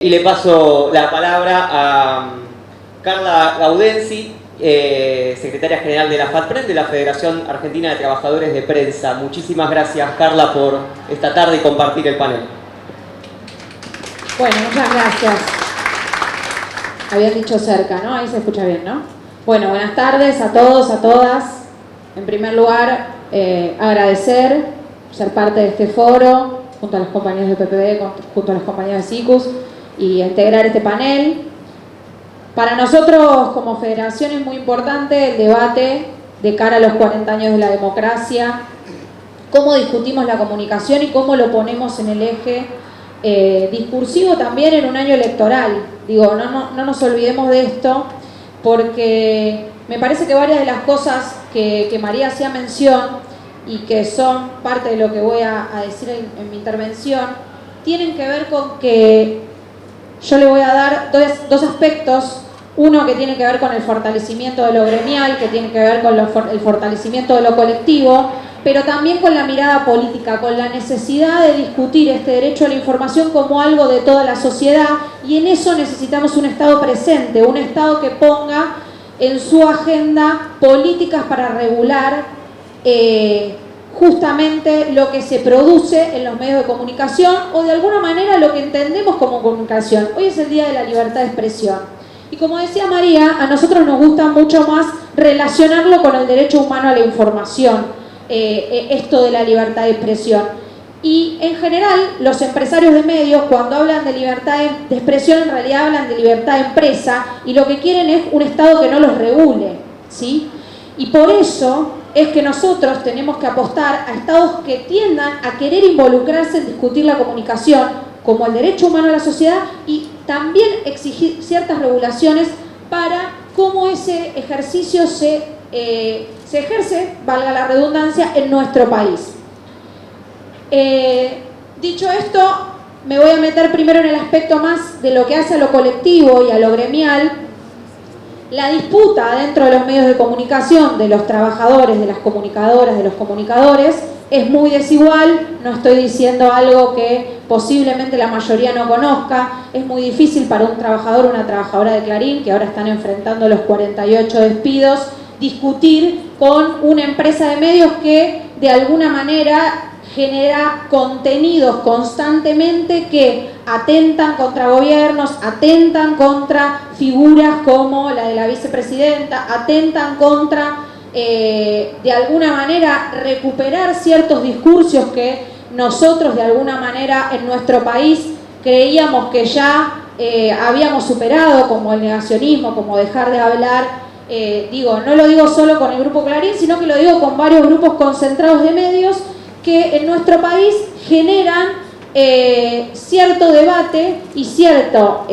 Y le paso la palabra a Carla Gaudensi, secretaria general de la FATPREN, de la Federación Argentina de Trabajadores de Prensa. Muchísimas gracias, Carla, por esta tarde y compartir el panel. Bueno, muchas gracias. Habían dicho cerca, ¿no? Ahí se escucha bien, ¿no? Bueno, buenas tardes a todos, a todas. En primer lugar, agradecer ser parte de este foro, junto a los compañeros de PPB, junto a los compañeros de SICUS, y integrar este panel. Para nosotros como federación es muy importante el debate de cara a los 40 años de la democracia, cómo discutimos la comunicación y cómo lo ponemos en el eje discursivo también en un año electoral. Digo, no nos olvidemos de esto, porque me parece que varias de las cosas que María hacía mención y que son parte de lo que voy a decir en mi intervención, tienen que ver con que yo le voy a dar dos aspectos. Uno que tiene que ver con el fortalecimiento de lo gremial, que tiene que ver con el fortalecimiento de lo colectivo, pero también con la mirada política, con la necesidad de discutir este derecho a la información como algo de toda la sociedad, y en eso necesitamos un Estado presente, un Estado que ponga en su agenda políticas para regular justamente lo que se produce en los medios de comunicación, o de alguna manera lo que entendemos como comunicación. Hoy es el Día de la Libertad de Expresión. Y como decía María, a nosotros nos gusta mucho más relacionarlo con el derecho humano a la información, esto de la libertad de expresión. Y en general, los empresarios de medios, cuando hablan de libertad de expresión, en realidad hablan de libertad de empresa, y lo que quieren es un Estado que no los regule, ¿sí? Y por eso es que nosotros tenemos que apostar a Estados que tiendan a querer involucrarse en discutir la comunicación como el derecho humano a la sociedad, y también exigir ciertas regulaciones para cómo ese ejercicio se ejerce, valga la redundancia, en nuestro país. Dicho esto, me voy a meter primero en el aspecto más de lo que hace a lo colectivo y a lo gremial. La disputa dentro de los medios de comunicación de los trabajadores, de las comunicadoras, de los comunicadores, es muy desigual. No estoy diciendo algo que posiblemente la mayoría no conozca. Es muy difícil para un trabajador o una trabajadora de Clarín, que ahora están enfrentando los 48 despidos, discutir con una empresa de medios que de alguna manera genera contenidos constantemente que atentan contra gobiernos, atentan contra figuras como la de la vicepresidenta, atentan contra, de alguna manera, recuperar ciertos discursos que nosotros de alguna manera en nuestro país creíamos que ya habíamos superado, como el negacionismo, como dejar de hablar. No lo digo solo con el Grupo Clarín, sino que lo digo con varios grupos concentrados de medios que en nuestro país generan cierto debate y cierto,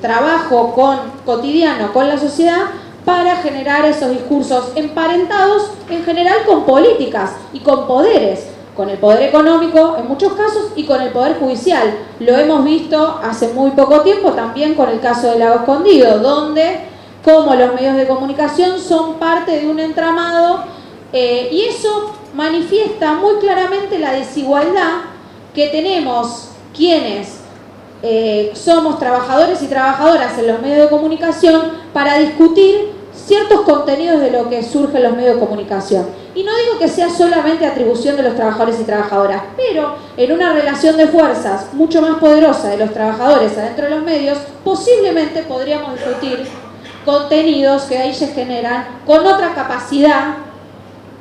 trabajo cotidiano con la sociedad para generar esos discursos emparentados en general con políticas y con poderes, con el poder económico en muchos casos y con el poder judicial. Lo hemos visto hace muy poco tiempo también con el caso del Lago Escondido, donde como los medios de comunicación son parte de un entramado. Y eso manifiesta muy claramente la desigualdad que tenemos quienes somos trabajadores y trabajadoras en los medios de comunicación para discutir ciertos contenidos de lo que surge en los medios de comunicación. Y no digo que sea solamente atribución de los trabajadores y trabajadoras, pero en una relación de fuerzas mucho más poderosa de los trabajadores adentro de los medios, posiblemente podríamos discutir contenidos que ahí se generan con otra capacidad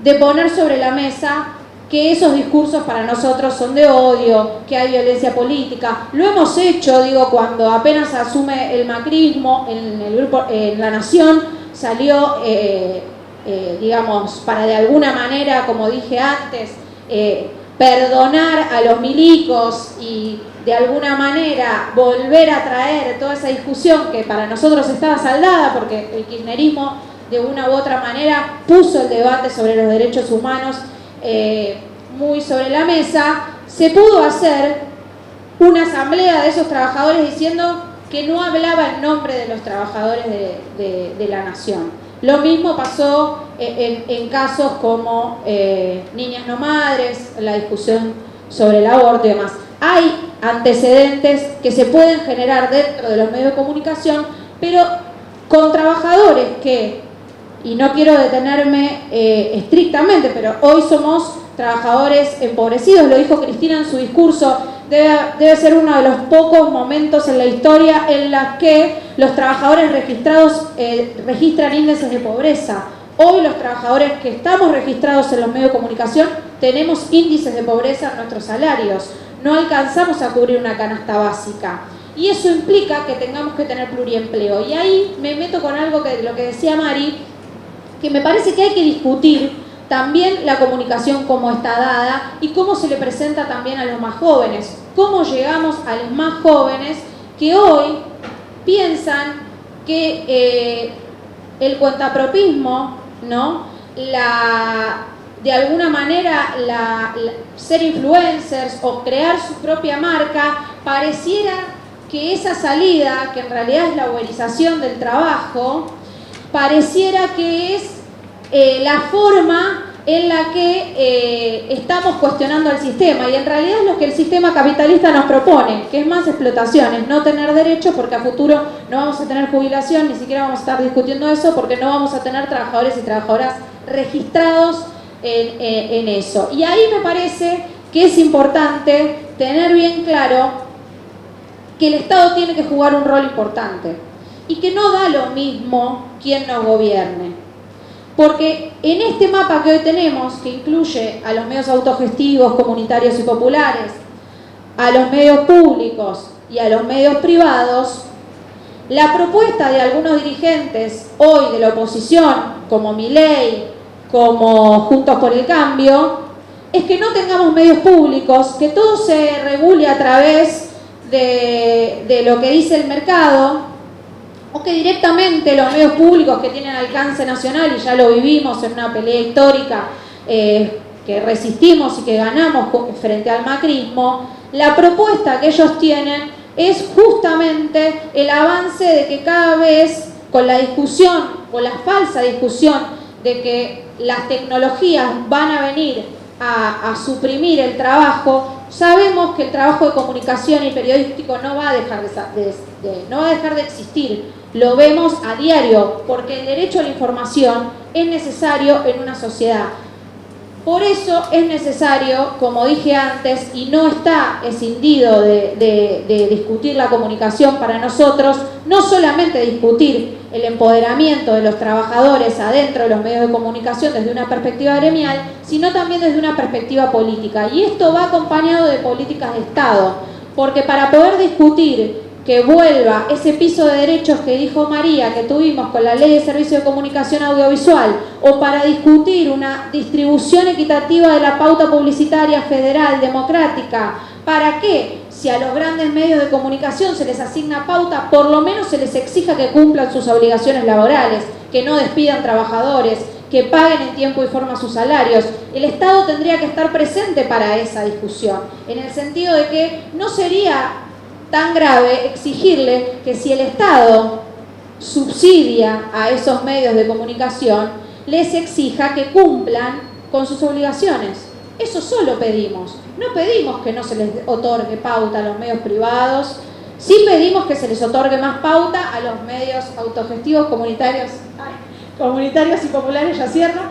de poner sobre la mesa que esos discursos para nosotros son de odio, que hay violencia política. Lo hemos hecho, cuando apenas asume el macrismo en el grupo, en La Nación, salió, para de alguna manera, como dije antes, perdonar a los milicos y de alguna manera volver a traer toda esa discusión que para nosotros estaba saldada, porque el kirchnerismo de una u otra manera puso el debate sobre los derechos humanos muy sobre la mesa. Se pudo hacer una asamblea de esos trabajadores diciendo que no hablaba en nombre de los trabajadores de La Nación. Lo mismo pasó en casos como Niñas No Madres, la discusión sobre el aborto y demás. hay antecedentes que se pueden generar dentro de los medios de comunicación, pero con trabajadores que, y no quiero detenerme estrictamente, pero hoy somos trabajadores empobrecidos, lo dijo Cristina en su discurso, debe ser uno de los pocos momentos en la historia en los que los trabajadores registrados registran índices de pobreza. Hoy los trabajadores que estamos registrados en los medios de comunicación tenemos índices de pobreza en nuestros salarios. No alcanzamos a cubrir una canasta básica. Y eso implica que tengamos que tener pluriempleo. Y ahí me meto con algo que lo que decía Mari, que me parece que hay que discutir también la comunicación como está dada y cómo se le presenta también a los más jóvenes. Cómo llegamos a los más jóvenes que hoy piensan que el cuentapropismo, ¿no? De alguna manera ser influencers o crear su propia marca, pareciera que esa salida, que en realidad es la uberización del trabajo, pareciera que es la forma en la que estamos cuestionando al sistema, y en realidad es lo que el sistema capitalista nos propone, que es más explotaciones, no tener derechos, porque a futuro no vamos a tener jubilación, ni siquiera vamos a estar discutiendo eso, porque no vamos a tener trabajadores y trabajadoras registrados en eso. Y ahí me parece que es importante tener bien claro que el Estado tiene que jugar un rol importante y que no da lo mismo quién nos gobierne. Porque en este mapa que hoy tenemos, que incluye a los medios autogestivos, comunitarios y populares, a los medios públicos y a los medios privados, la propuesta de algunos dirigentes hoy de la oposición, como Milei, como Juntos por el Cambio, es que no tengamos medios públicos, que todo se regule a través de lo que dice el mercado, o que directamente los medios públicos que tienen alcance nacional, y ya lo vivimos en una pelea histórica que resistimos y que ganamos frente al macrismo, la propuesta que ellos tienen es justamente el avance de que cada vez con la discusión, o la falsa discusión de que las tecnologías van a venir a suprimir el trabajo, sabemos que el trabajo de comunicación y periodístico no va a dejar de existir. Lo vemos a diario, porque el derecho a la información es necesario en una sociedad. Por eso es necesario, como dije antes, y no está escindido de discutir la comunicación para nosotros, no solamente discutir el empoderamiento de los trabajadores adentro de los medios de comunicación desde una perspectiva gremial, sino también desde una perspectiva política. Y esto va acompañado de políticas de Estado, porque para poder discutir que vuelva ese piso de derechos que dijo María, que tuvimos con la Ley de Servicio de Comunicación Audiovisual, o para discutir una distribución equitativa de la pauta publicitaria federal, democrática, ¿para qué? Si a los grandes medios de comunicación se les asigna pauta, por lo menos se les exija que cumplan sus obligaciones laborales, que no despidan trabajadores, que paguen en tiempo y forma sus salarios. El Estado tendría que estar presente para esa discusión, en el sentido de que no sería tan grave exigirle que si el Estado subsidia a esos medios de comunicación, les exija que cumplan con sus obligaciones. Eso solo pedimos. No pedimos que no se les otorgue pauta a los medios privados, sí pedimos que se les otorgue más pauta a los medios autogestivos comunitarios y populares, ya cierro,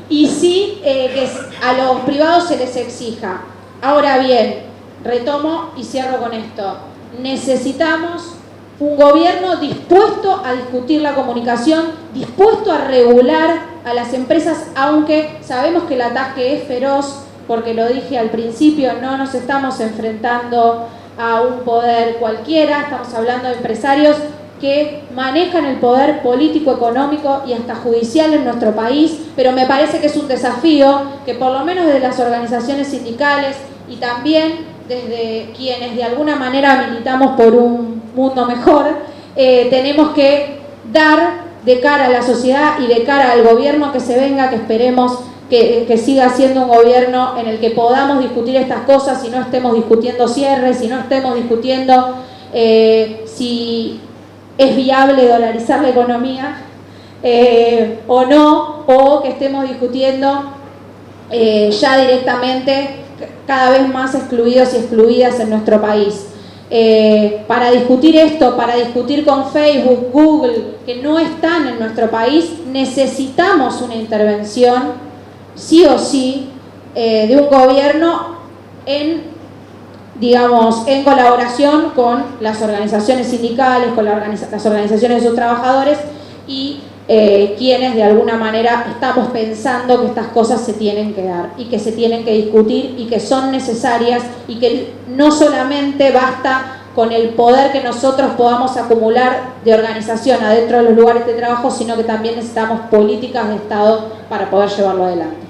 y sí que a los privados se les exija. Ahora bien, retomo y cierro con esto. Necesitamos un gobierno dispuesto a discutir la comunicación, dispuesto a regular a las empresas, aunque sabemos que el ataque es feroz, porque lo dije al principio, no nos estamos enfrentando a un poder cualquiera, estamos hablando de empresarios que manejan el poder político, económico y hasta judicial en nuestro país, pero me parece que es un desafío que por lo menos desde las organizaciones sindicales y también desde quienes de alguna manera militamos por un mundo mejor, tenemos que dar de cara a la sociedad y de cara al gobierno que se venga, que esperemos que siga siendo un gobierno en el que podamos discutir estas cosas y no estemos discutiendo cierres, y no estemos discutiendo si es viable dolarizar la economía o no, o que estemos discutiendo ya directamente cada vez más excluidos y excluidas en nuestro país. Para discutir esto, para discutir con Facebook, Google, que no están en nuestro país, necesitamos una intervención, sí o sí, de un gobierno en colaboración con las organizaciones sindicales, con las organizaciones de sus trabajadores y quienes de alguna manera estamos pensando que estas cosas se tienen que dar y que se tienen que discutir y que son necesarias y que no solamente basta con el poder que nosotros podamos acumular de organización adentro de los lugares de trabajo, sino que también necesitamos políticas de Estado para poder llevarlo adelante.